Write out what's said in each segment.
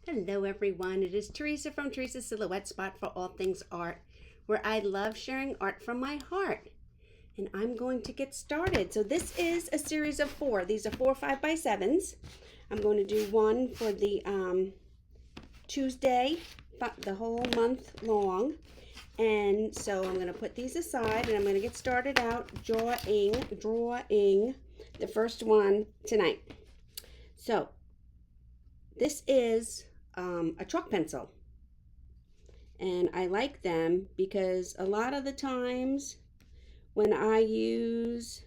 Hello everyone, it is Teresa from Teresa's Silhouette Spot for all things art, where I love sharing art from my heart. And I'm going to get started. So this is a series of 4. These are 4 5x7s. I'm going to do one for the Tuesday, the whole month long. And so I'm going to put these aside and I'm going to get started out drawing the first one tonight. So this is a chalk pencil, and I like them because a lot of the times when I use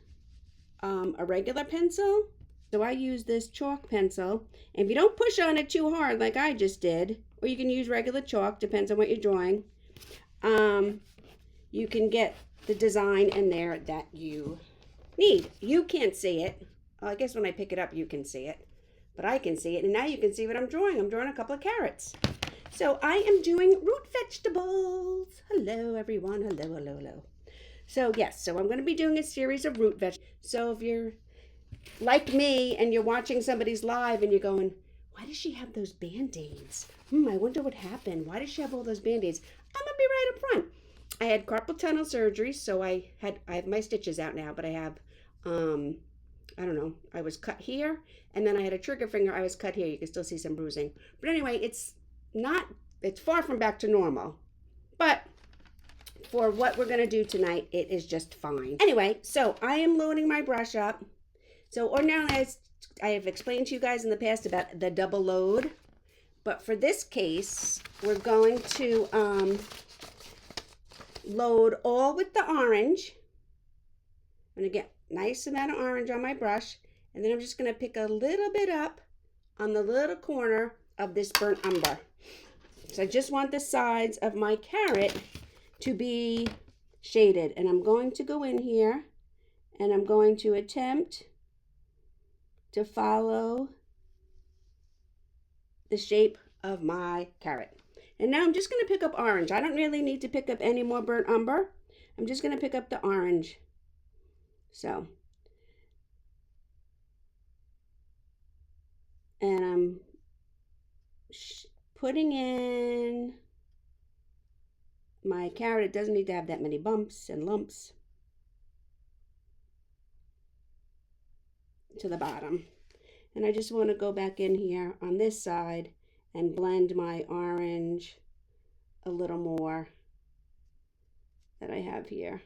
a regular pencil, so I use this chalk pencil, and if you don't push on it too hard like I just did, or you can use regular chalk, depends on what you're drawing, you can get the design in there that you need. You can't see it. Well, I guess when I pick it up you can see it. But I can see it, and now you can see what I'm drawing. I'm drawing a couple of carrots. So I am doing root vegetables. Hello, everyone. Hello, hello, hello. So yes, so I'm going to be doing a series of root vegetables. So if you're like me and you're watching somebody's live and you're going, why does she have those Band-Aids? I wonder what happened. Why does she have all those Band-Aids? I'm going to be right up front. I had carpal tunnel surgery, so I have my stitches out now, but I have I don't know, I was cut here, and then I had a trigger finger, I was cut here. You can still see some bruising. But anyway, it's far from back to normal. But for what we're going to do tonight, it is just fine. Anyway, so I am loading my brush up. So ordinarily, I have explained to you guys in the past about the double load. But for this case, we're going to load all with the orange. I'm going to get nice amount of orange on my brush, and then I'm just going to pick a little bit up on the little corner of this burnt umber. So I just want the sides of my carrot to be shaded, and I'm going to go in here and I'm going to attempt to follow the shape of my carrot. And now I'm just going to pick up orange. I don't really need to pick up any more burnt umber. I'm just going to pick up the orange. So, and I'm putting in my carrot. It doesn't need to have that many bumps and lumps to the bottom. And I just want to go back in here on this side and blend my orange a little more that I have here.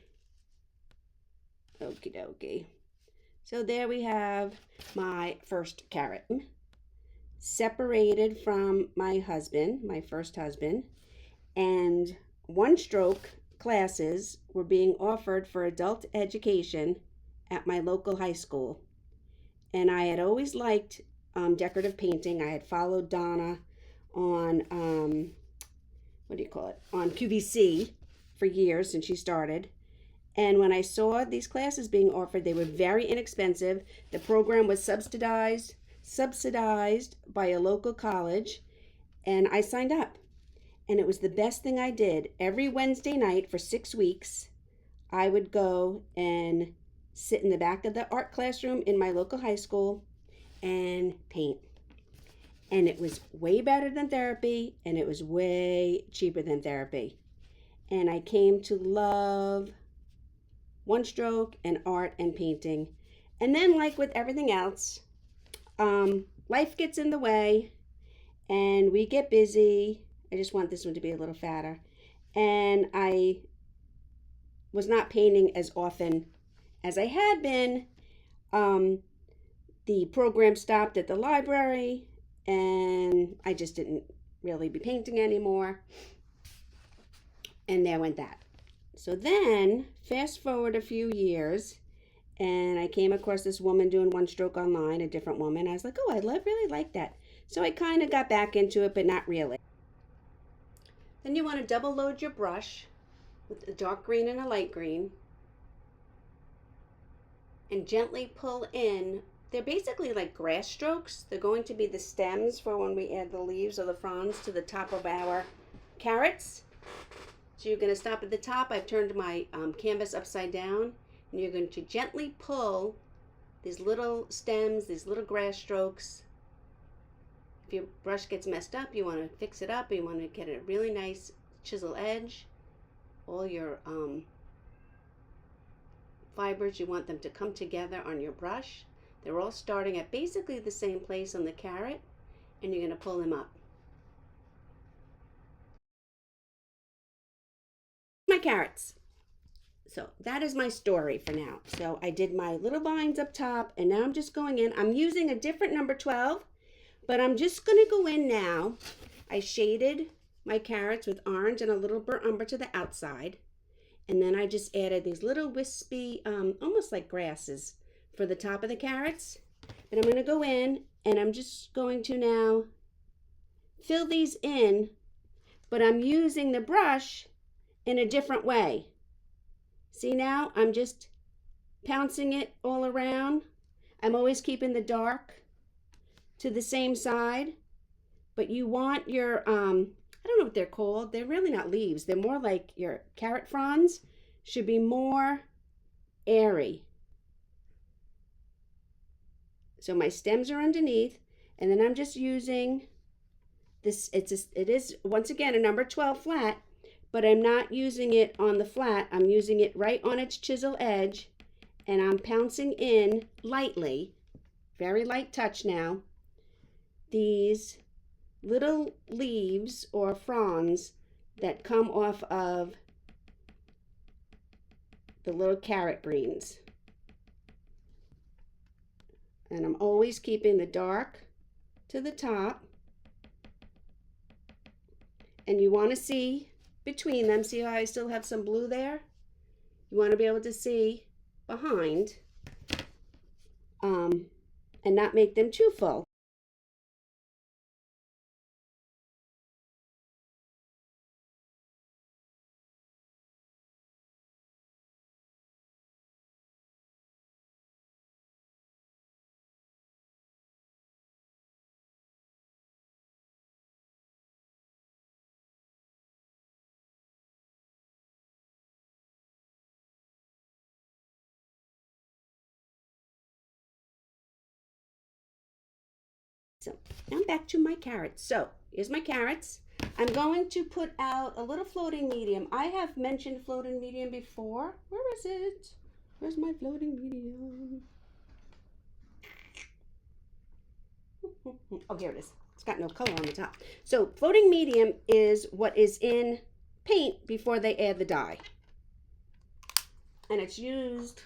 Okie dokie. So there we have my first carrot, separated from my husband, my first husband, and one stroke classes were being offered for adult education at my local high school. And I had always liked decorative painting. I had followed Donna on, on QVC for years since she started. And when I saw these classes being offered, they were very inexpensive. The program was subsidized by a local college, and I signed up. And it was the best thing I did. Every Wednesday night for 6 weeks, I would go and sit in the back of the art classroom in my local high school and paint. And it was way better than therapy, and it was way cheaper than therapy. And I came to love one stroke and art and painting. And then, like with everything else, life gets in the way and we get busy. I just want this one to be a little fatter. And I was not painting as often as I had been. The program stopped at the library and I just didn't really be painting anymore. And there went that. So then, fast forward a few years, and I came across this woman doing one stroke online, a different woman. I was like, oh, I really like that. So I kind of got back into it, but not really. Then you want to double load your brush with a dark green and a light green, and gently pull in. They're basically like grass strokes. They're going to be the stems for when we add the leaves or the fronds to the top of our carrots. So you're going to stop at the top. I've turned my canvas upside down, and you're going to gently pull these little stems, these little grass strokes. if your brush gets messed up, you want to fix it up, you want to get a really nice chisel edge. All your fibers, you want them to come together on your brush. They're all starting at basically the same place on the carrot, and you're going to pull them up. My carrots. So that is my story for now. So I did my little vines up top, and now I'm just going in. I'm using a different number 12, but I'm just going to go in now. I shaded my carrots with orange and a little burnt umber to the outside. And then I just added these little wispy, almost like grasses for the top of the carrots. And I'm going to go in and I'm just going to now fill these in, but I'm using the brush in a different way. See, now I'm just pouncing it all around. I'm always keeping the dark to the same side, but you want your, I don't know what they're called. They're really not leaves. They're more like your carrot fronds. Should be more airy. So my stems are underneath, and then I'm just using this. It is once again a number 12 flat, but I'm not using it on the flat. I'm using it right on its chisel edge, and I'm pouncing in lightly, very light touch now, these little leaves or fronds that come off of the little carrot greens. And I'm always keeping the dark to the top. And you want to see between them. See how I still have some blue there? You want to be able to see behind and not make them too full. So now I'm back to my carrots. So here's my carrots. I'm going to put out a little floating medium. I have mentioned floating medium before. Where is it? Where's my floating medium? Oh, here it is. It's got no color on the top. So floating medium is what is in paint before they add the dye. And it's used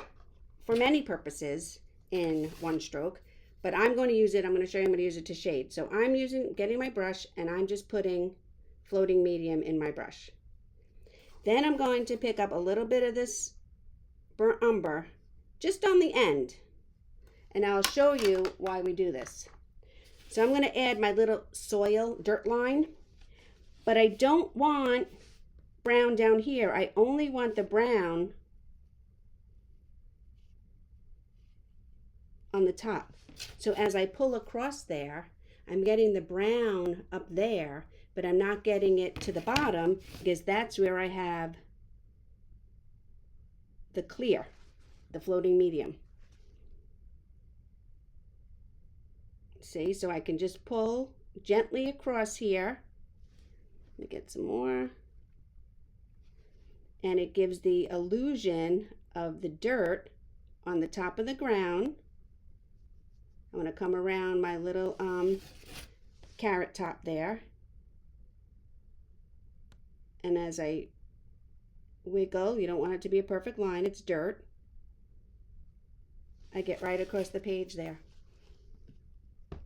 for many purposes in one stroke. But I'm going to use it, I'm going to show you, I'm going to use it to shade. So I'm getting my brush, and I'm just putting floating medium in my brush. Then I'm going to pick up a little bit of this burnt umber just on the end. And I'll show you why we do this. So I'm going to add my little soil dirt line. But I don't want brown down here. I only want the brown on the top. So as I pull across there, I'm getting the brown up there, but I'm not getting it to the bottom because that's where I have the clear, the floating medium. See, so I can just pull gently across here. Let me get some more. And it gives the illusion of the dirt on the top of the ground. I'm going to come around my little carrot top there. And as I wiggle, you don't want it to be a perfect line, it's dirt. I get right across the page there.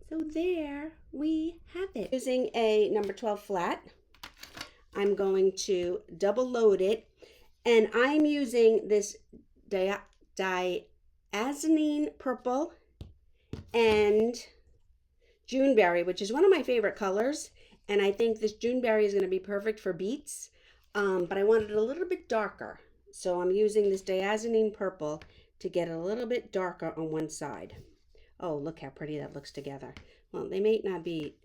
So there we have it. Using a number 12 flat, I'm going to double load it. And I'm using this diazonine purple and Juneberry, which is one of my favorite colors, and I think this Juneberry is going to be perfect for beets, but I wanted it a little bit darker, so I'm using this diazonine purple to get it a little bit darker on one side. Oh, look how pretty that looks together. Well, they may not be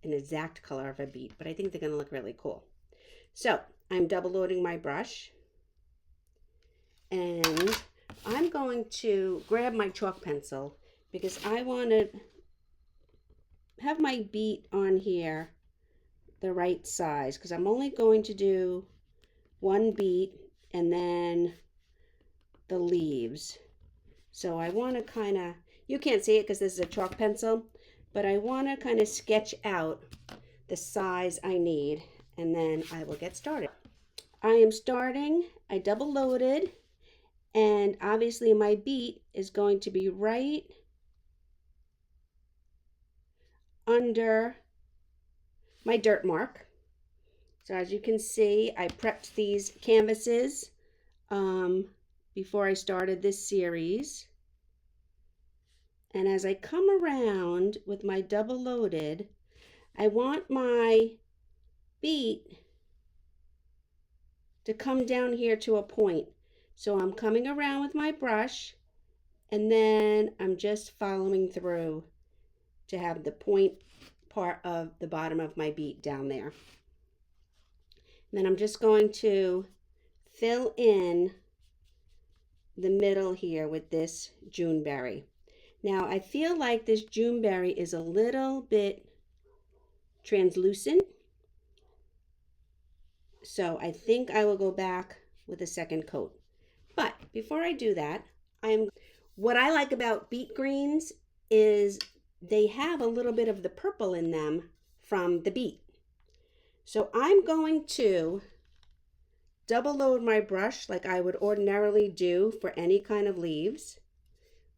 an exact color of a beet, but I think they're going to look really cool. So I'm double loading my brush, and I'm going to grab my chalk pencil because I want to have my beet on here the right size, because I'm only going to do one beet and then the leaves. So I want to kind of, you can't see it because this is a chalk pencil, but I want to kind of sketch out the size I need, and then I will get started. I am starting, I double loaded, and obviously my beet is going to be right under my dirt mark. So as you can see, I prepped these canvases before I started this series. And as I come around with my double loaded, I want my beet to come down here to a point. So I'm coming around with my brush, and then I'm just following through to have the point part of the bottom of my beet down there. And then I'm just going to fill in the middle here with this Juneberry. Now I feel like this Juneberry is a little bit translucent, so I think I will go back with a second coat. But before I do that, what I like about beet greens is they have a little bit of the purple in them from the beet. So I'm going to double load my brush like I would ordinarily do for any kind of leaves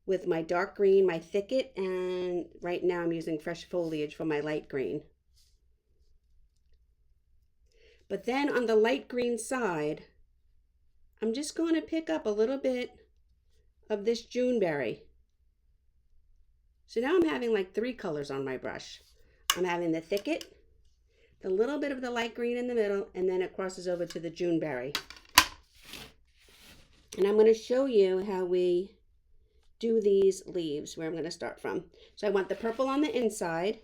with my dark green, my thicket, and right now I'm using fresh foliage for my light green. But then on the light green side, I'm just going to pick up a little bit of this Juneberry. So now I'm having like 3 colors on my brush. I'm having the thicket, the little bit of the light green in the middle, and then it crosses over to the Juneberry. And I'm going to show you how we do these leaves, where I'm going to start from. So I want the purple on the inside,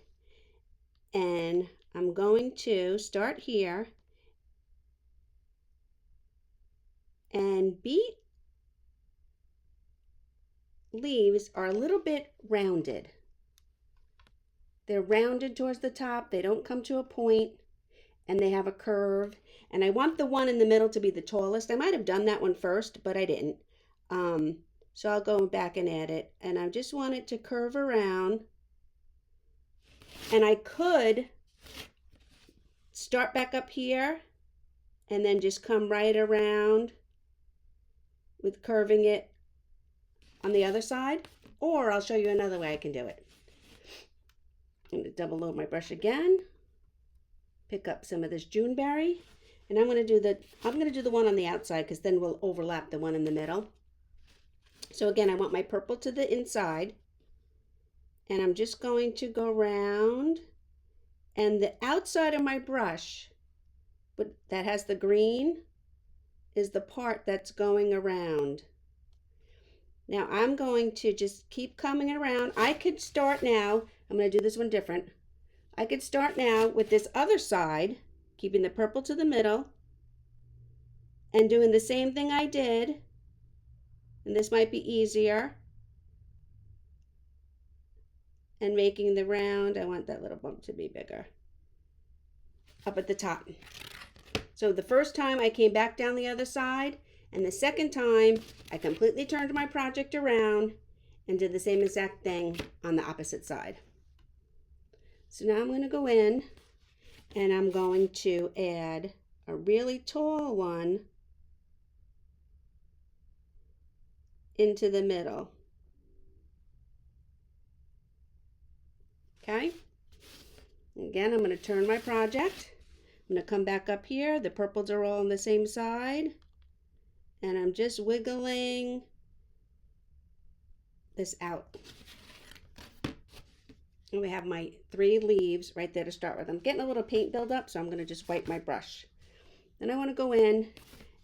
and I'm going to start here, and beet leaves are a little bit rounded. They're rounded towards the top, they don't come to a point, and they have a curve. And I want the one in the middle to be the tallest. I might have done that one first, but I didn't. So I'll go back and add it, and I just want it to curve around. And I could start back up here and then just come right around with curving it on the other side, or I'll show you another way I can do it. I'm going to double load my brush again, pick up some of this Juneberry, and I'm going to do the one on the outside, because then we'll overlap the one in the middle. So again, I want my purple to the inside, and I'm just going to go around, and the outside of my brush, but that has the green, is the part that's going around. Now I'm going to just keep coming around. I could start now, I'm going to do this one different. I could start now with this other side, keeping the purple to the middle, and doing the same thing I did, and this might be easier, and making the round. I want that little bump to be bigger up at the top. So the first time I came back down the other side, and the second time I completely turned my project around and did the same exact thing on the opposite side. So now I'm going to go in, and I'm going to add a really tall one into the middle. Okay? Again, I'm going to turn my project. I'm going to come back up here. The purples are all on the same side. And I'm just wiggling this out. And we have my 3 leaves right there to start with. I'm getting a little paint buildup, so I'm going to just wipe my brush. Then I want to go in,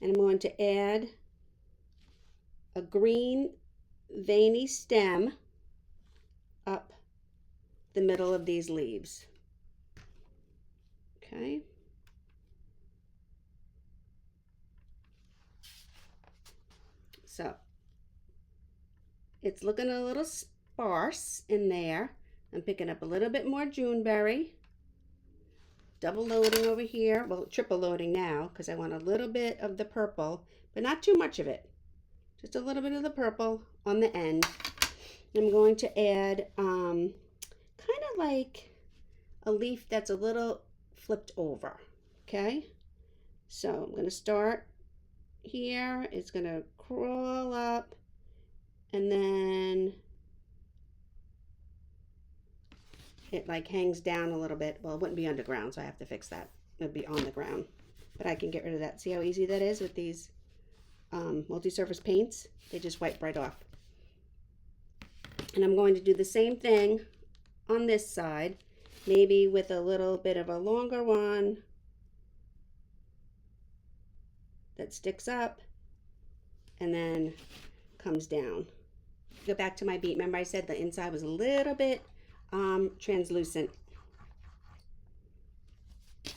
and I'm going to add a green veiny stem up the middle of these leaves. Okay. So it's looking a little sparse in there, I'm picking up a little bit more Juneberry. Double loading over here. Well, triple loading now because I want a little bit of the purple, but not too much of it. Just a little bit of the purple on the end. I'm going to add kind of like a leaf that's a little flipped over. Okay, so I'm going to start here. It's going to crawl up and then it like hangs down a little bit. Well, it wouldn't be underground, so I have to fix that. It would be on the ground, but I can get rid of that. See how easy that is with these multi-surface paints? They just wipe right off. And I'm going to do the same thing on this side, maybe with a little bit of a longer one that sticks up and then comes down. Go back to my beet. Remember I said the inside was a little bit translucent,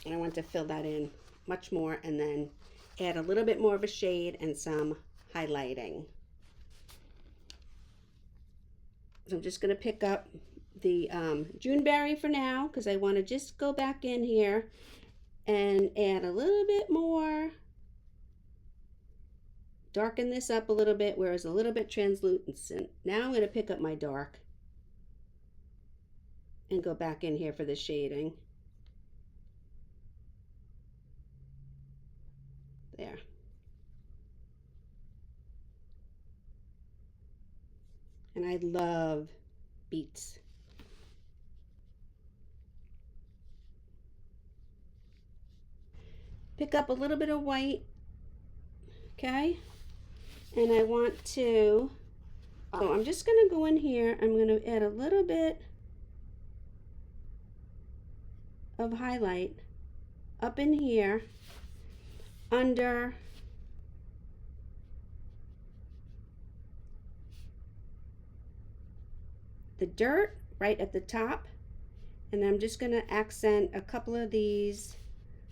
and I want to fill that in much more and then add a little bit more of a shade and some highlighting. So I'm just going to pick up the Juneberry for now because I want to just go back in here and add a little bit more, darken this up a little bit where it's a little bit translucent. Now I'm going to pick up my dark and go back in here for the shading. There. And I love beets. Pick up a little bit of white, okay? And I want to, so I'm just gonna go in here, I'm gonna add a little bit of highlight up in here under the dirt right at the top, and I'm just going to accent a couple of these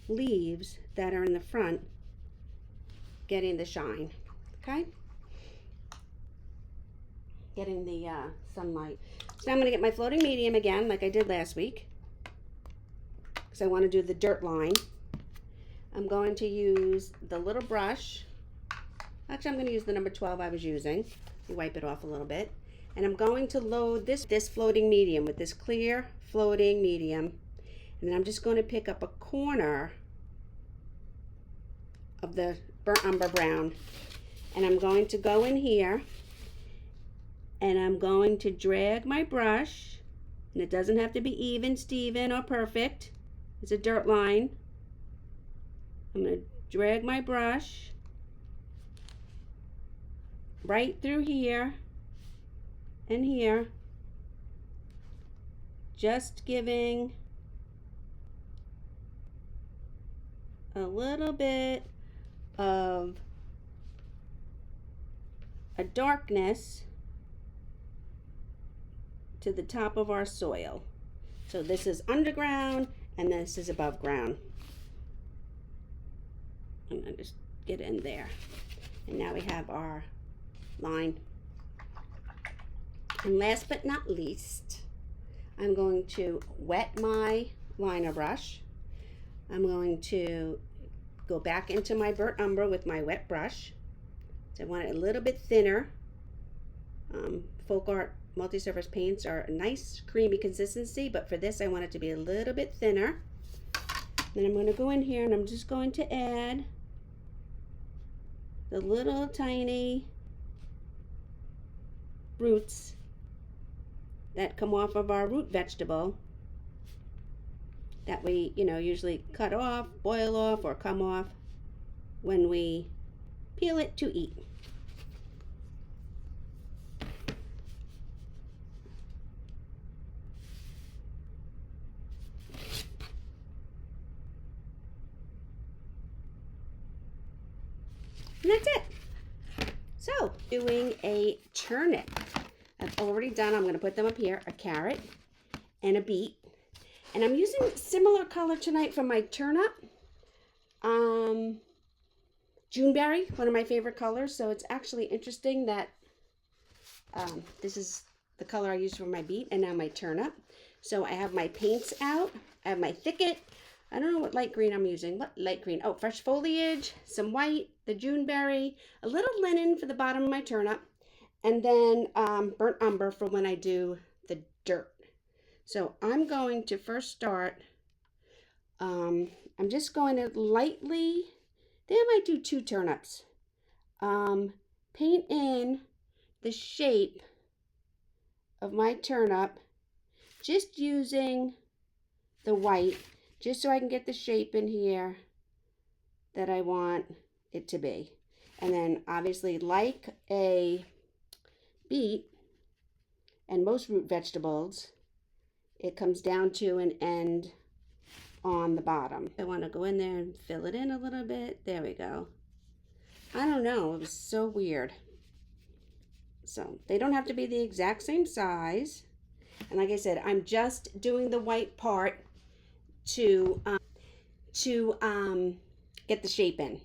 leaves that are in the front, getting the shine, okay? Getting the sunlight. So now I'm going to get my floating medium again like I did last week because I want to do the dirt line. I'm going to use the little brush. Actually, I'm going to use the number 12 I was using. You wipe it off a little bit. And I'm going to load this floating medium with this clear floating medium. And then I'm just going to pick up a corner of the burnt umber brown. And I'm going to go in here and I'm going to drag my brush. And it doesn't have to be even, Steven, or perfect. It's a dirt line. I'm going to drag my brush right through here and here, just giving a little bit of a darkness to the top of our soil. So this is underground and this is above ground. I'm going to just get in there. And now we have our line. And last but not least, I'm going to wet my liner brush. I'm going to go back into my burnt umber with my wet brush. So I want it a little bit thinner. Folk art multi-surface paints are a nice creamy consistency, but for this I want it to be a little bit thinner. Then I'm going to go in here and I'm just going to add the little tiny roots that come off of our root vegetable that we, usually cut off, boil off, or come off when we peel it to eat. And that's it. So, doing a turnip. I've already done, I'm going to put them up here, a carrot and a beet. And I'm using similar color tonight for my turnip. Juneberry, one of my favorite colors. So it's actually interesting that this is the color I used for my beet, and now my turnip. So I have my paints out. I have my thicket. I don't know what light green I'm using. What light green? Oh, fresh foliage, some white, the Juneberry, a little linen for the bottom of my turnip, and then burnt umber for when I do the dirt. So I'm going to first start, I'm just going to lightly, I think I might do 2 turnips. Paint in the shape of my turnip, just using the white, just so I can get the shape in here that I want it to be. And then obviously, like a beet and most root vegetables, it comes down to an end on the bottom. I want to go in there and fill it in a little bit. There we go. I don't know, it was so weird. So they don't have to be the exact same size. And like I said, I'm just doing the white part to get the shape in.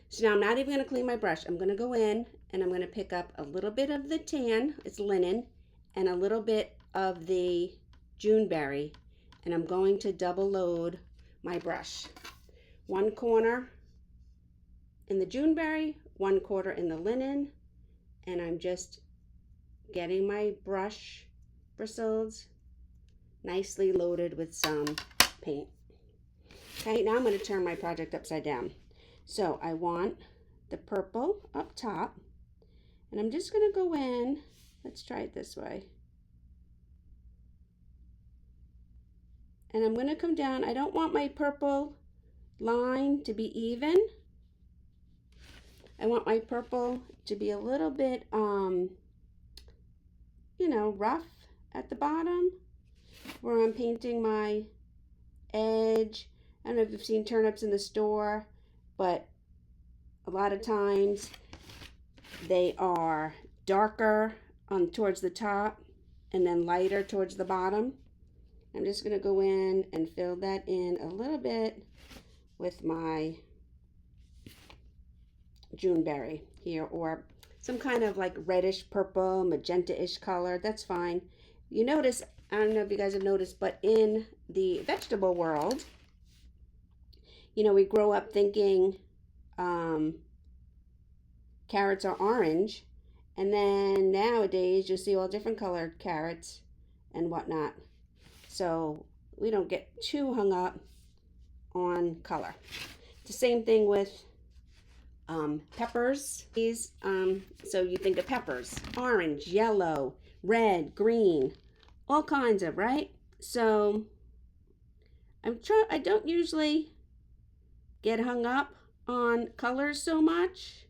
So now I'm not even going to clean my brush. I'm going to go in and I'm going to pick up a little bit of the tan, it's linen, and a little bit of the Juneberry, and I'm going to double load my brush. 1 corner in the Juneberry, 1 quarter in the linen, and I'm just getting my brush bristles nicely loaded with some paint. Okay, now I'm going to turn my project upside down. So I want the purple up top, and I'm just going to go in, let's try it this way. And I'm going to come down. I don't want my purple line to be even. I want my purple to be a little bit, you know, rough at the bottom where I'm painting my edge. I don't know if you've seen turnips in the store, but a lot of times they are darker on towards the top and then lighter towards the bottom. I'm just going to go in and fill that in a little bit with my Juneberry here, or some kind of like reddish purple, magenta-ish color. That's fine. You notice, I don't know if you guys have noticed, but in the vegetable world, you know, we grow up thinking carrots are orange, and then nowadays you'll see all different colored carrots and whatnot. So we don't get too hung up on color. It's the same thing with peppers. These, so you think of peppers, orange, yellow, red, green, all kinds of, right? So I don't usually get hung up on colors so much.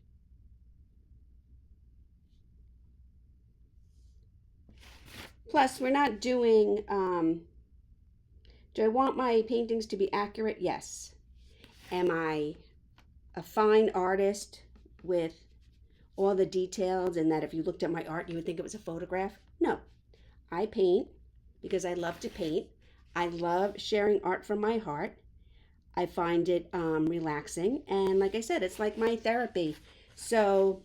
Plus, we're not doing, do I want my paintings to be accurate? Yes. Am I a fine artist with all the details and that if you looked at my art, you would think it was a photograph? No. I paint because I love to paint. I love sharing art from my heart. I find it relaxing. And like I said, it's like my therapy. So,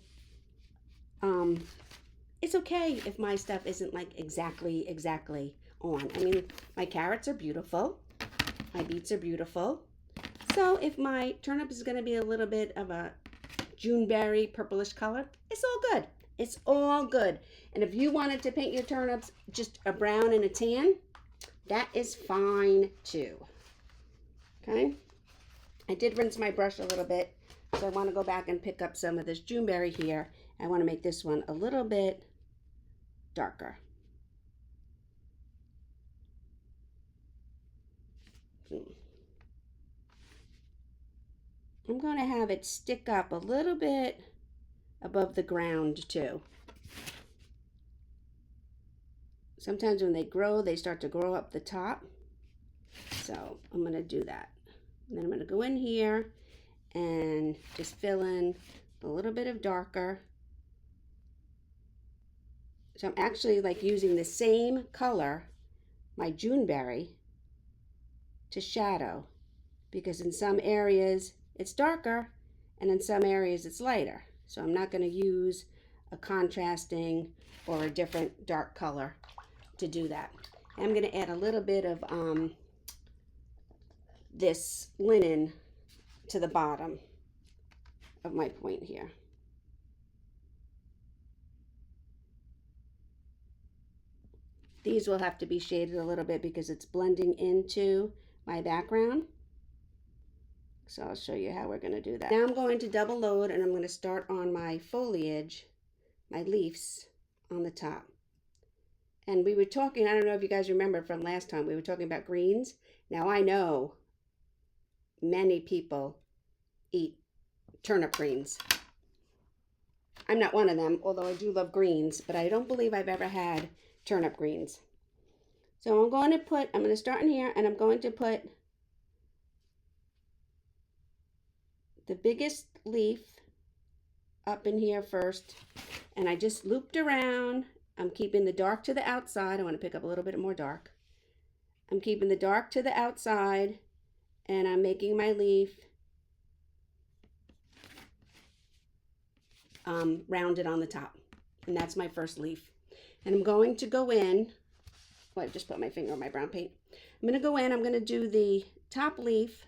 it's okay if my stuff isn't like exactly on. I mean, my carrots are beautiful. My beets are beautiful. So if my turnip is going to be a little bit of a Juneberry purplish color, it's all good. It's all good. And if you wanted to paint your turnips just a brown and a tan, that is fine too. Okay. I did rinse my brush a little bit, so I want to go back and pick up some of this Juneberry here. I want to make this one a little bit darker. I'm going to have it stick up a little bit above the ground too. Sometimes when they grow, they start to grow up the top. So I'm going to do that. And then I'm going to go in here and just fill in a little bit of darker. So I'm actually like using the same color, my Juneberry, to shadow, because in some areas it's darker and in some areas it's lighter. So I'm not going to use a contrasting or a different dark color to do that. I'm going to add a little bit of this linen to the bottom of my point here. These will have to be shaded a little bit because it's blending into my background. So I'll show you how we're going to do that. Now I'm going to double load and I'm going to start on my foliage, my leaves on the top. And we were talking, I don't know if you guys remember from last time, we were talking about greens. Now I know many people eat turnip greens. I'm not one of them, although I do love greens, but I don't believe I've ever had turnip greens. So I'm going to start in here and I'm going to put the biggest leaf up in here first. And I just looped around. I'm keeping the dark to the outside. I want to pick up a little bit more dark. I'm keeping the dark to the outside and I'm making my leaf rounded on the top. And that's my first leaf. And I'm going to go in, I just put my finger on my brown paint. I'm going to go in, I'm going to do the top leaf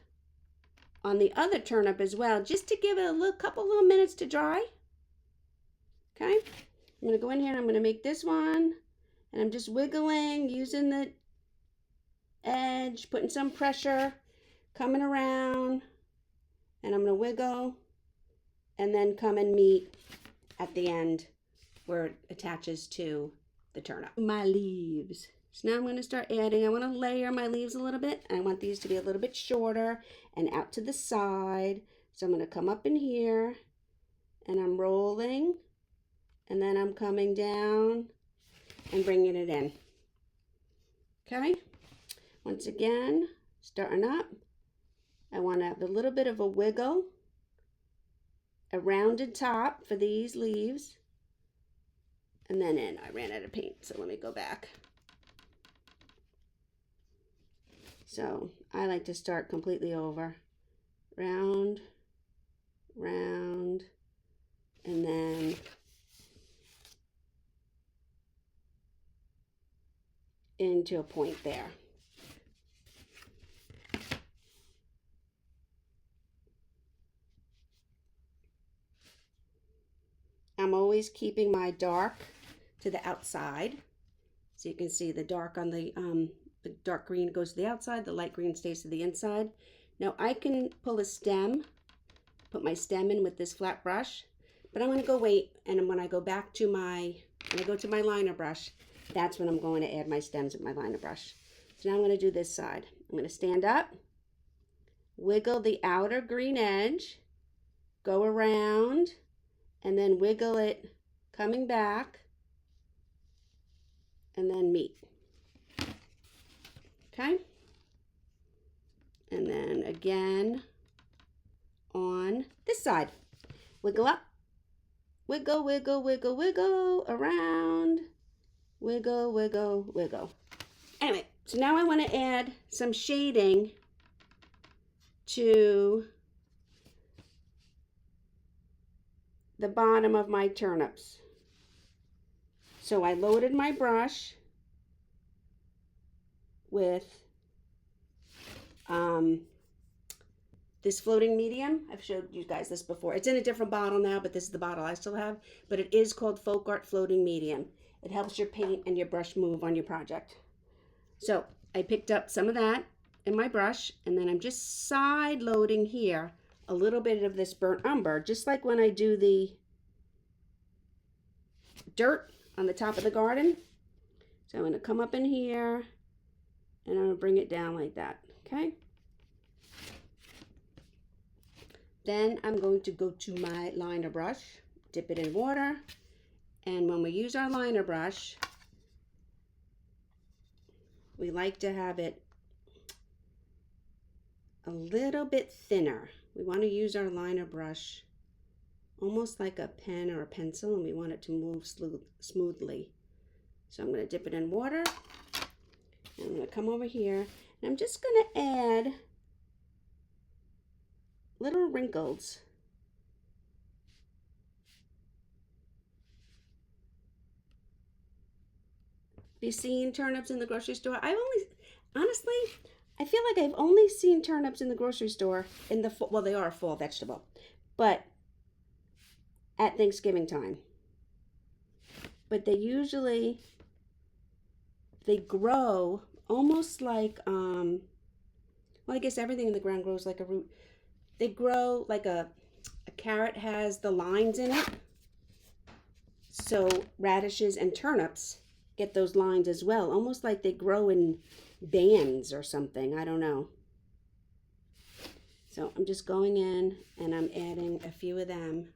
on the other turnip as well, just to give it a couple little minutes to dry. Okay, I'm going to go in here and I'm going to make this one, and I'm just wiggling, using the edge, putting some pressure, coming around, and I'm going to wiggle, and then come and meet at the end where it attaches to the turnip. My leaves. So now I'm going to start adding. I want to layer my leaves a little bit. I want these to be a little bit shorter and out to the side. So I'm going to come up in here and I'm rolling, and then I'm coming down and bringing it in. Okay. Once again, starting up. I want to have a little bit of a wiggle, a rounded top for these leaves. And then in. I ran out of paint, so let me go back. So I like to start completely over. Round, round, and then into a point there. I'm always keeping my dark to the outside, so you can see the dark on the dark green goes to the outside, the light green stays to the inside. Now I can pull a stem, put my stem in with this flat brush, but I'm going to go wait, and when I go back to my liner brush, that's when I'm going to add my stems with my liner brush. So now I'm going to do this side. I'm going to stand up, wiggle the outer green edge, go around, and then wiggle it coming back, and then meet. Okay? And then again on this side. Wiggle up, wiggle, wiggle, wiggle, wiggle, around, wiggle, wiggle, wiggle. Anyway, so now I want to add some shading to the bottom of my turnips. So I loaded my brush with this floating medium. I've showed you guys this before. It's in a different bottle now, but this is the bottle I still have. But it is called Folk Art Floating Medium. It helps your paint and your brush move on your project. So I picked up some of that in my brush, and then I'm just side loading here a little bit of this burnt umber, just like when I do the dirt on the top of the garden. So I'm going to come up in here and I'm going to bring it down like that. Okay. Then I'm going to go to my liner brush, dip it in water, and when we use our liner brush, we like to have it a little bit thinner. We want to use our liner brush almost like a pen or a pencil, and we want it to move smoothly. So I'm going to dip it in water, and I'm going to come over here, and I'm just going to add little wrinkles you seen turnips in the grocery store? Honestly, I feel like I've only seen turnips in the grocery store in the fall. Well, they are a fall vegetable, but at Thanksgiving time. But they grow almost like, well, I guess everything in the ground grows like a root. They grow like a carrot has the lines in it. So radishes and turnips get those lines as well, almost like they grow in bands or something. I don't know. So I'm just going in and I'm adding a few of them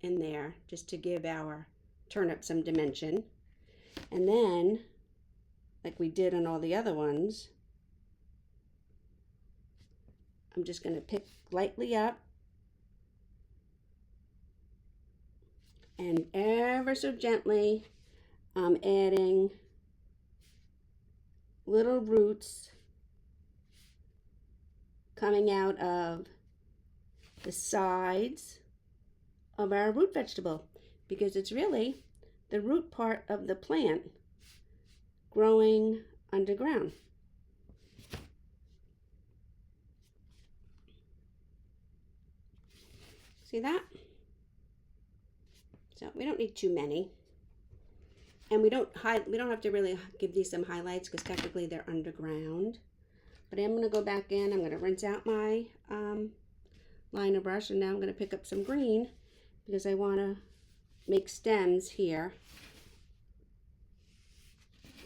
in there just to give our turnip some dimension. And then, like we did on all the other ones, I'm just going to pick lightly up and ever so gently I'm adding little roots coming out of the sides of our root vegetable, because it's really the root part of the plant growing underground. See that? So we don't need too many. And we don't have to really give these some highlights because technically they're underground. But I'm going to go back in. I'm going to rinse out my liner brush, and now I'm going to pick up some green because I want to make stems here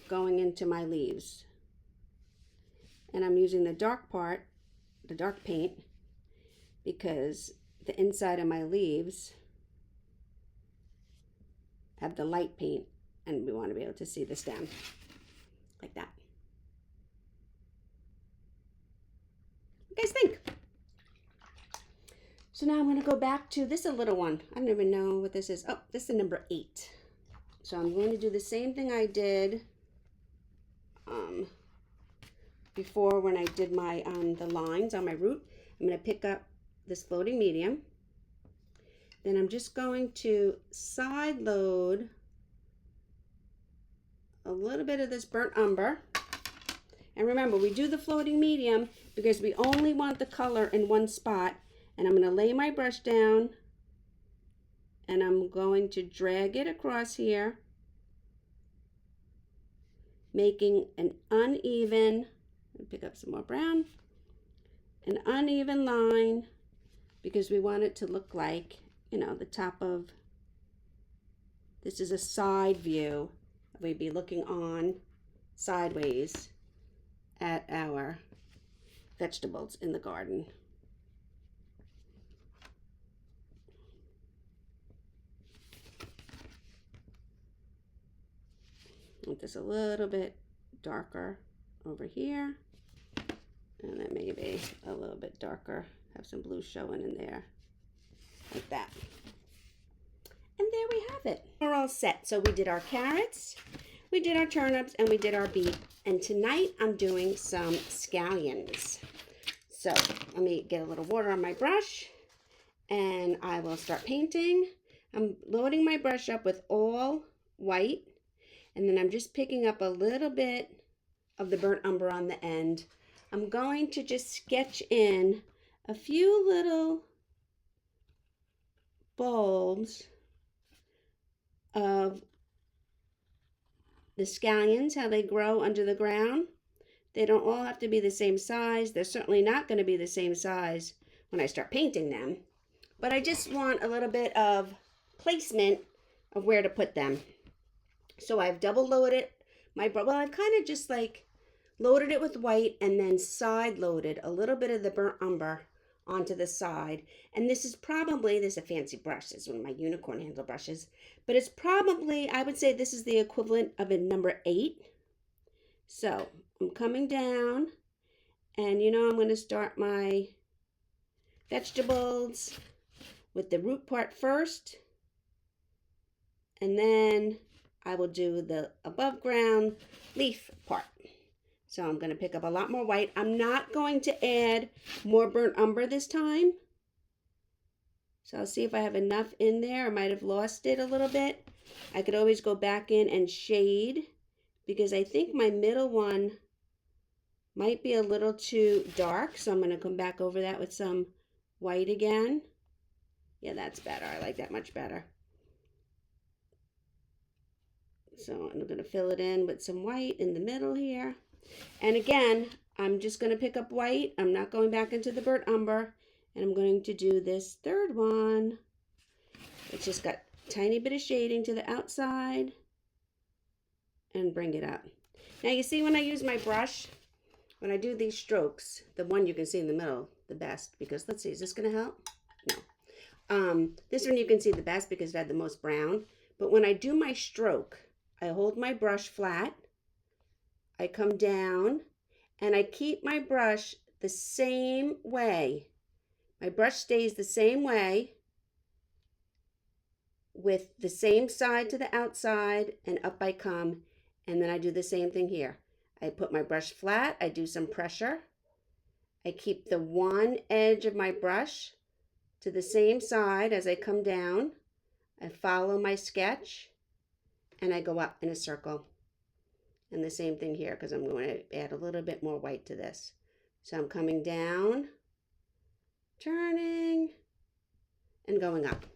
going into my leaves. And I'm using the dark part, the dark paint, because the inside of my leaves have the light paint, and we want to be able to see the stem like that. What do you guys think? So now I'm going to go back to this, a little one. I don't even know what this is. Oh, this is number 8. So I'm going to do the same thing I did before when I did my the lines on my root. I'm going to pick up this floating medium. Then I'm just going to side load a little bit of this burnt umber. And remember, we do the floating medium because we only want the color in one spot. And I'm going to lay my brush down and I'm going to drag it across here, making an uneven, pick up some more brown, an uneven line, because we want it to look like, you know, the top of, this is a side view. We'd be looking on sideways at our vegetables in the garden. Make this a little bit darker over here, and then maybe a little bit darker, have some blue showing in there, like that. And there we have it. We're all set. So we did our carrots, we did our turnips, and we did our beet. And tonight I'm doing some scallions. So let me get a little water on my brush and I will start painting. I'm loading my brush up with all white, and then I'm just picking up a little bit of the burnt umber on the end. I'm going to just sketch in a few little bulbs of the scallions, how they grow under the ground. They don't all have to be the same size. They're certainly not going to be the same size when I start painting them. But I just want a little bit of placement of where to put them. So I've double loaded my, well, I've kind of just like loaded it with white and then side loaded a little bit of the burnt umber onto the side. And this is probably, this is a fancy brush. This is one of my unicorn handle brushes. But it's probably, I would say this is the equivalent of a number 8. So I'm coming down, and you know I'm going to start my vegetables with the root part first. And then I will do the above ground leaf part. So I'm going to pick up a lot more white. I'm not going to add more burnt umber this time. So I'll see if I have enough in there. I might have lost it a little bit. I could always go back in and shade because I think my middle one might be a little too dark. So I'm going to come back over that with some white again. Yeah, that's better. I like that much better. So I'm going to fill it in with some white in the middle here. And again, I'm just going to pick up white. I'm not going back into the burnt umber. And I'm going to do this third one. It's just got a tiny bit of shading to the outside. And bring it up. Now you see when I use my brush, when I do these strokes, the one you can see in the middle, the best. Because let's see, is this going to help? No. This one you can see the best because it had the most brown. But when I do my stroke, I hold my brush flat. I come down and I keep my brush the same way. My brush stays the same way with the same side to the outside, and up I come, and then I do the same thing here. I put my brush flat, I do some pressure. I keep the one edge of my brush to the same side as I come down. I follow my sketch and I go up in a circle. And the same thing here because I'm going to add a little bit more white to this. So I'm coming down, turning, and going up.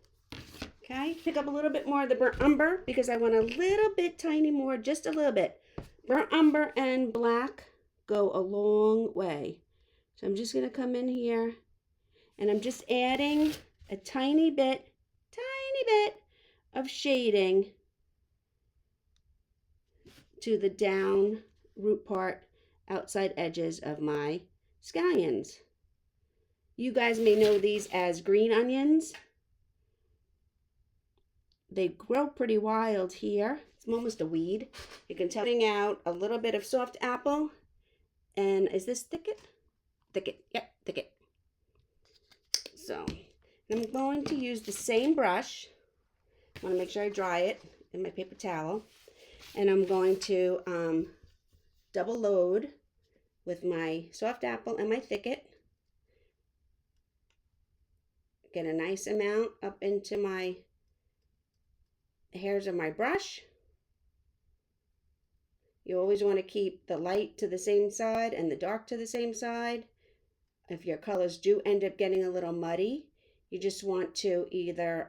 Okay, pick up a little bit more of the burnt umber because I want a little bit tiny more, just a little bit. Burnt umber and black go a long way. So I'm just going to come in here and I'm just adding a tiny bit of shading to the down root part, outside edges of my scallions. You guys may know these as green onions. They grow pretty wild here. It's almost a weed. You can tell. Putting out a little bit of soft apple. And is this thicket? Thicket. Yep, thicket. So I'm going to use the same brush. I want to make sure I dry it in my paper towel. And I'm going to double load with my soft apple and my thicket. Get a nice amount up into my hairs of my brush. You always want to keep the light to the same side and the dark to the same side. If your colors do end up getting a little muddy, you just want to either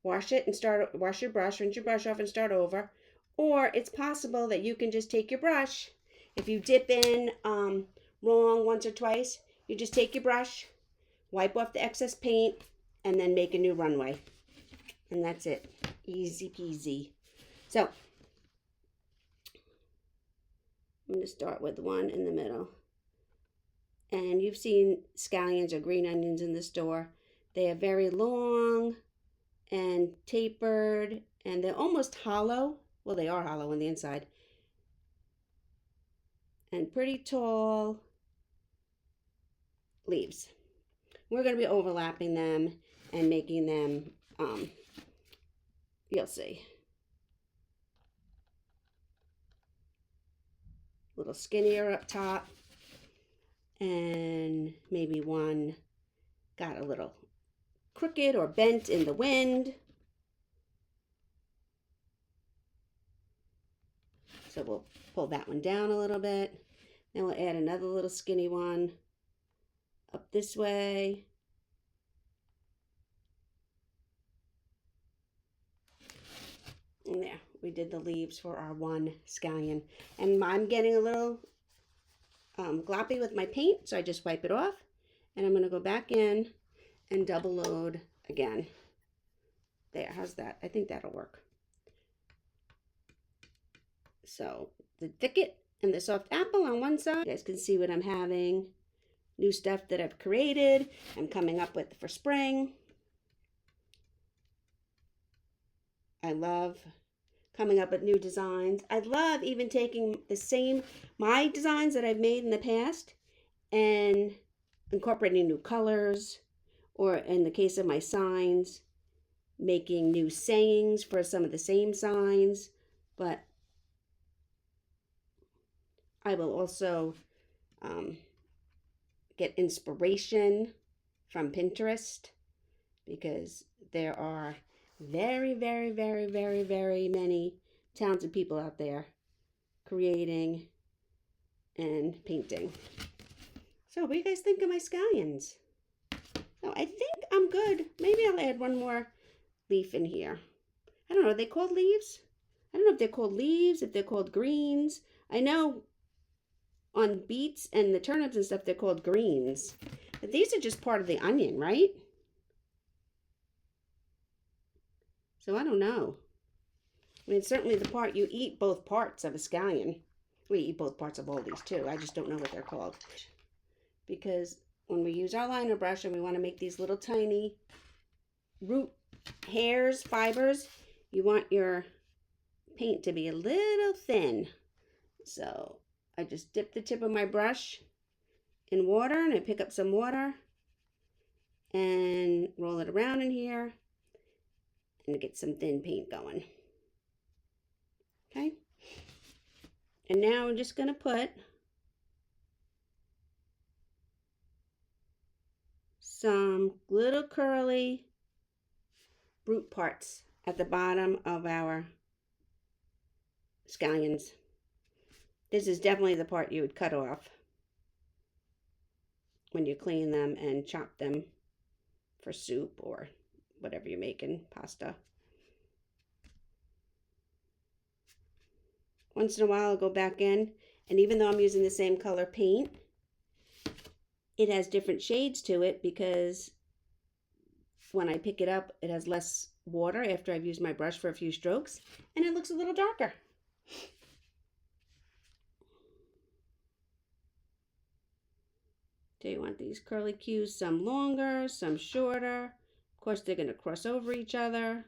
wash your brush, rinse your brush off and start over. Or it's possible that you can just take your brush. If you dip in wrong once or twice, you just take your brush, wipe off the excess paint, and then make a new runway. And that's it. Easy peasy. So, I'm going to start with one in the middle. And you've seen scallions or green onions in the store. They are very long and tapered, and they're almost hollow. Well, they are hollow on the inside. And pretty tall leaves. We're going to be overlapping them and making them, you'll see, a little skinnier up top, and maybe one got a little crooked or bent in the wind. So we'll pull that one down a little bit. Then we'll add another little skinny one up this way. And there, we did the leaves for our one scallion. And I'm getting a little gloppy with my paint, so I just wipe it off. And I'm going to go back in and double load again. There, how's that? I think that'll work. So the thicket and the soft apple on one side. You guys can see what I'm having. New stuff that I've created. I'm coming up with for spring. I love coming up with new designs. I love even taking my designs that I've made in the past and incorporating new colors, or in the case of my signs, making new sayings for some of the same signs. But I will also get inspiration from Pinterest, because there are Very, very, very, very, very many talented people out there creating and painting. So what do you guys think of my scallions? So I think I'm good. Maybe I'll add one more leaf in here. I don't know, are they called leaves? I don't know if they're called leaves, if they're called greens. I know on beets and the turnips and stuff, they're called greens. But these are just part of the onion, right? So I don't know. I mean, certainly the part, you eat both parts of a scallion. We eat both parts of all these too. I just don't know what they're called. Because when we use our liner brush and we want to make these little tiny root hairs, fibers, you want your paint to be a little thin. So I just dip the tip of my brush in water and I pick up some water and roll it around in here and get some thin paint going. Okay. And now I'm just going to put some little curly root parts at the bottom of our scallions. This is definitely the part you would cut off when you clean them and chop them for soup or whatever you're making, pasta. Once in a while I'll go back in, and even though I'm using the same color paint, it has different shades to it because when I pick it up, it has less water after I've used my brush for a few strokes, and it looks a little darker. So you want these curly cues, some longer, some shorter. Of course, they're going to cross over each other.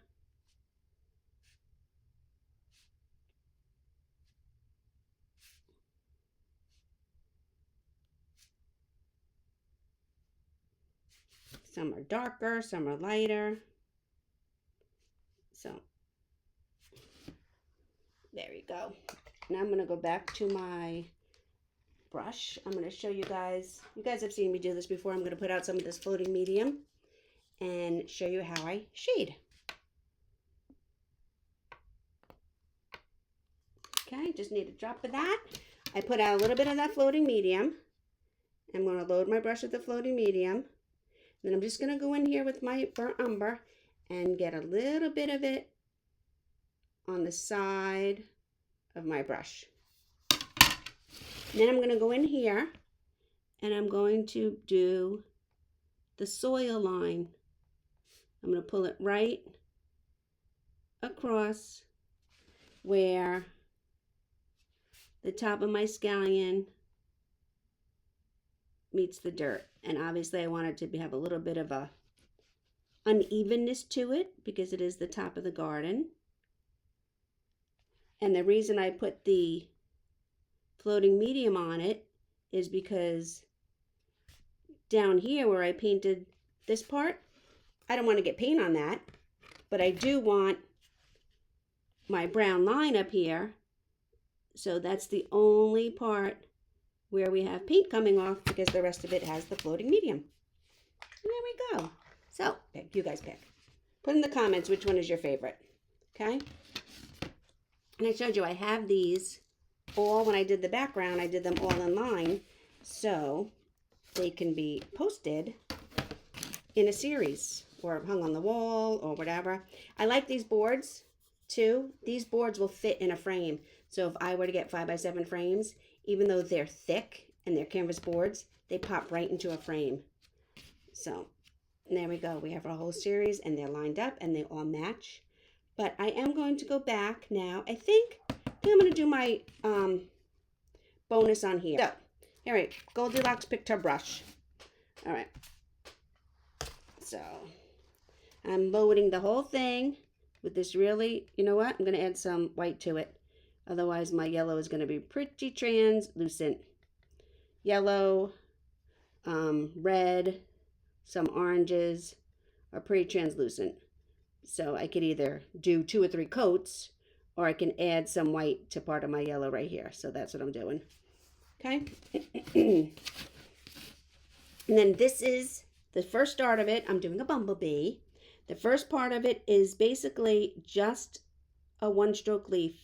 Some are darker, some are lighter. So, there we go. Now I'm going to go back to my brush. I'm going to show you guys have seen me do this before. I'm going to put out some of this floating medium and show you how I shade. Okay, just need a drop of that. I put out a little bit of that floating medium. I'm going to load my brush with the floating medium. Then I'm just going to go in here with my burnt umber and get a little bit of it on the side of my brush. And then I'm going to go in here and I'm going to do the soil line. I'm going to pull it right across where the top of my scallion meets the dirt. And obviously I want it to have a little bit of a unevenness to it because it is the top of the garden. And the reason I put the floating medium on it is because down here where I painted this part, I don't want to get paint on that, but I do want my brown line up here. So that's the only part where we have paint coming off because the rest of it has the floating medium. And there we go. So, pick, you guys pick. Put in the comments which one is your favorite. Okay? And I showed you I have these all, when I did the background, I did them all in line so they can be posted in a series or hung on the wall or whatever. I like these boards too. These boards will fit in a frame. So if I were to get 5x7 frames, even though they're thick and they're canvas boards, they pop right into a frame. So there we go. We have our whole series and they're lined up and they all match. But I am going to go back now. I think I'm going to do my bonus on here. So, all right, Goldilocks picked her brush. All right. So, I'm loading the whole thing with this really, you know what? I'm going to add some white to it. Otherwise, my yellow is going to be pretty translucent. Yellow, red, some oranges are pretty translucent. So I could either do 2 or 3 coats, or I can add some white to part of my yellow right here. So that's what I'm doing. Okay. And then this is the first start of it. I'm doing a bumblebee. The first part of it is basically just a one-stroke leaf.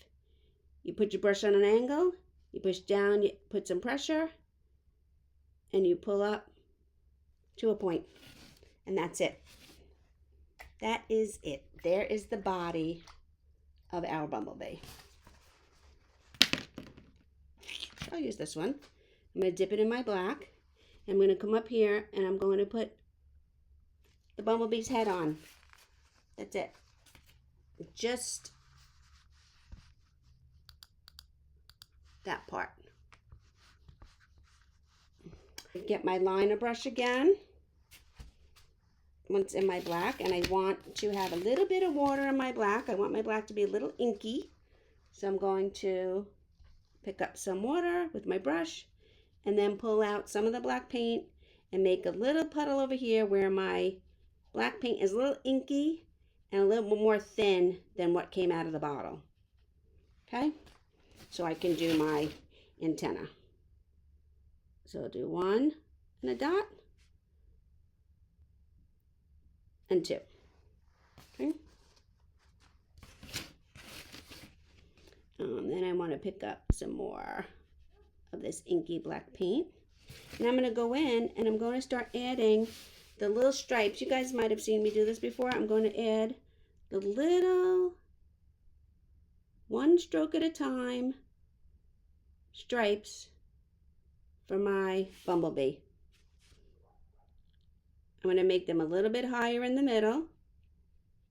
You put your brush on an angle, you push down, you put some pressure, and you pull up to a point. And that's it. That is it. There is the body of our bumblebee. I'll use this one. I'm going to dip it in my black. I'm going to come up here and I'm going to put the bumblebee's head on. That's it. Just that part. Get my liner brush again. Once in my black, and I want to have a little bit of water in my black. I want my black to be a little inky. So I'm going to pick up some water with my brush and then pull out some of the black paint and make a little puddle over here where my black paint is a little inky and a little more thin than what came out of the bottle. Okay? So I can do my antenna. So I'll do 1 and a dot and 2. Okay? Then I want to pick up some more of this inky black paint. And I'm going to go in and I'm going to start adding the little stripes. You guys might have seen me do this before. I'm going to add the little, one stroke at a time, stripes for my bumblebee. I'm going to make them a little bit higher in the middle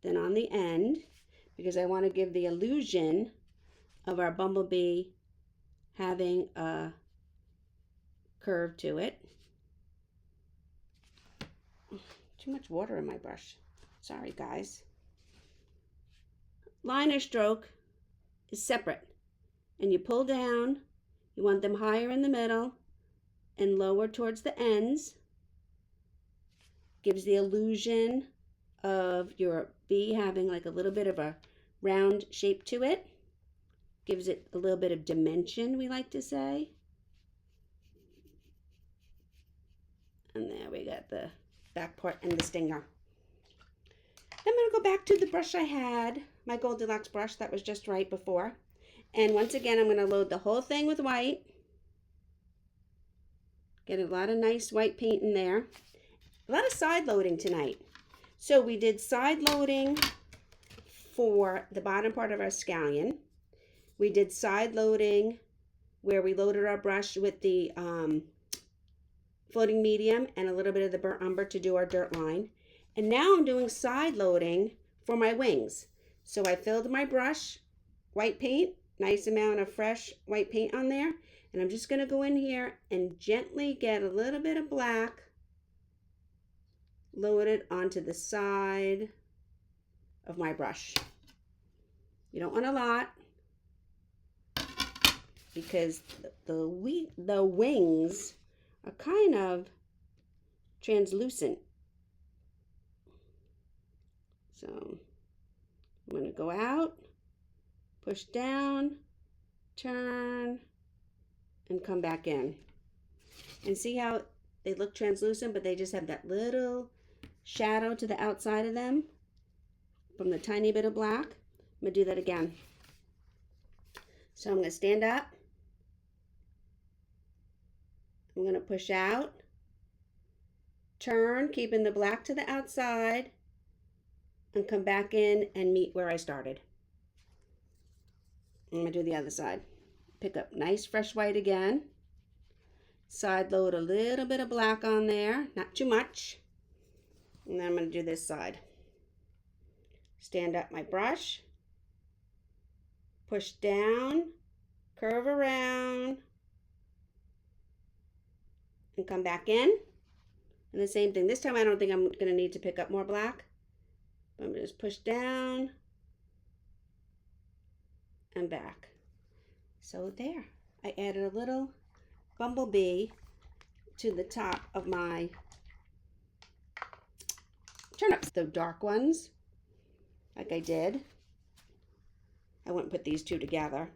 than on the end because I want to give the illusion of our bumblebee having a curve to it. Too much water in my brush. Sorry, guys. Liner stroke is separate. And you pull down. You want them higher in the middle and lower towards the ends. Gives the illusion of your bee having like a little bit of a round shape to it. Gives it a little bit of dimension, we like to say. And there we got the back part and the stinger. I'm going to go back to the brush I had, my Goldilocks brush that was just right before. And once again, I'm going to load the whole thing with white. Get a lot of nice white paint in there. A lot of side loading tonight. So we did side loading for the bottom part of our scallion. We did side loading where we loaded our brush with the floating medium and a little bit of the burnt umber to do our dirt line. And now I'm doing side loading for my wings. So I filled my brush, white paint, nice amount of fresh white paint on there. And I'm just going to go in here and gently get a little bit of black loaded onto the side of my brush. You don't want a lot because the wings are kind of translucent. So I'm going to go out, push down, turn, and come back in. And see how they look translucent, but they just have that little shadow to the outside of them from the tiny bit of black. I'm going to do that again. So I'm going to stand up. I'm going to push out, turn, keeping the black to the outside, and come back in and meet where I started. I'm going to do the other side. Pick up nice fresh white again. Side load a little bit of black on there, not too much. And then I'm going to do this side. Stand up my brush, push down, curve around, and come back in. And the same thing. This time I don't think I'm going to need to pick up more black. I'm going to just push down and back. So there. I added a little bumblebee to the top of my turnips. The dark ones, like I did. I wouldn't put these two together.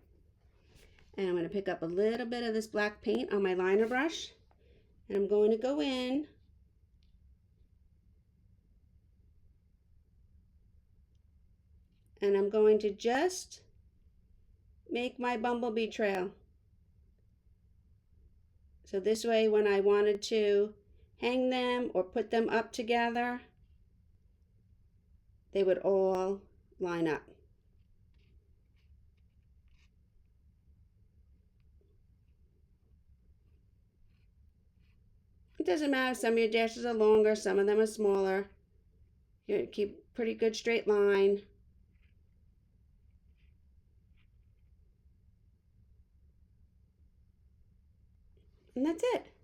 And I'm going to pick up a little bit of this black paint on my liner brush. And I'm going to go in And I'm going to just make my bumblebee trail. So this way, when I wanted to hang them or put them up together, they would all line up. It doesn't matter, some of your dashes are longer, some of them are smaller. You keep pretty good straight line. And that's it.